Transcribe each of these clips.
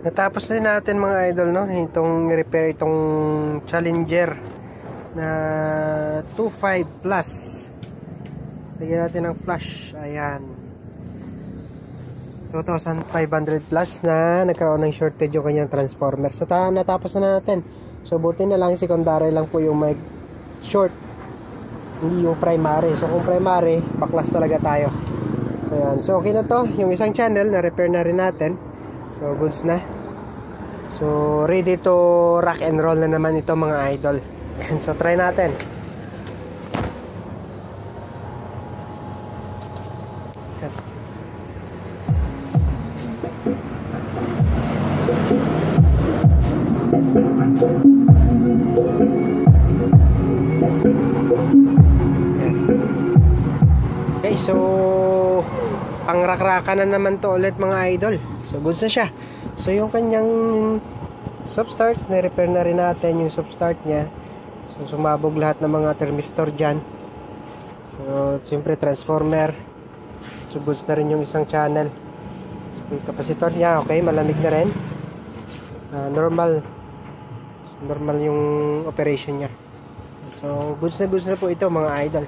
Natapos din natin mga idol, no? Itong repair itong Challenger na 2.5 plus. Lagyan natin ng flash. Ayan. 2,500 plus na nagkaroon ng shortage yung kanyang transformer. So natapos na natin. So buti na lang secondary lang po yung may short. Hindi yung primary. So kung primary, baklas talaga tayo. So yan. So okay na to. Yung isang channel na repair na rin natin. So goods na. So ready to rock and roll na naman ito mga idol. And so try natin. Okay, so pang-rakraka na naman to ulit mga idol. So goods na siya. So yung kanyang soft start, na-repair na rin natin yung soft start niya. So sumabog lahat ng mga thermistor dyan. So siyempre transformer. So goods na rin yung isang channel. So yung capacitor niya, okay, malamig na rin. Normal yung operation niya. So goods na po ito mga idol.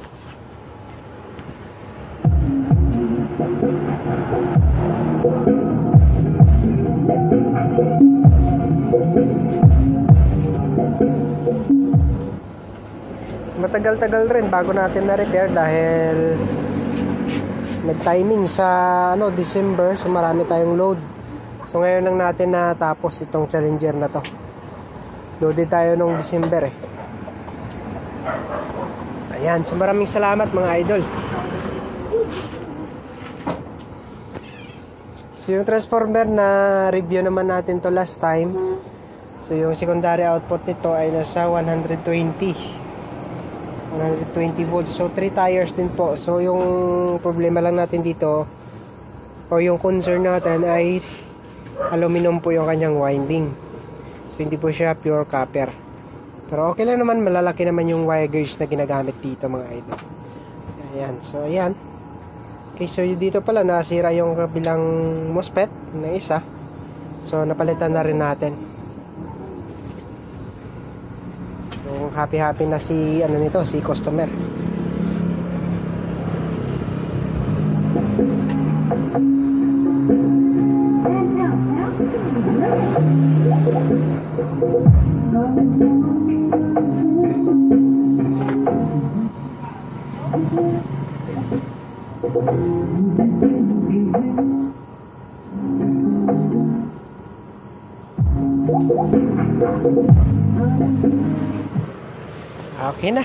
Matagal-tagal rin bago natin na-repair dahil nag-timing sa December, so marami tayong load. So ngayon lang natin natapos itong Challenger na to. Loaded tayo nung December eh. Ayan, so maraming salamat mga idol. So yung transformer na review naman natin to last time. So yung secondary output nito ay nasa 120 volts. So 3 tires din po. So yung problema lang natin dito o yung concern natin ay aluminum po yung kanyang winding. So hindi po siya pure copper. Pero okay lang naman, malalaki naman yung wire gauge na ginagamit dito mga idol. Ayan, so ayan. Okay, so dito pala nasira yung kabilang MOSFET na isa. So napalitan na rin natin. So happy na si si customer. Okay na.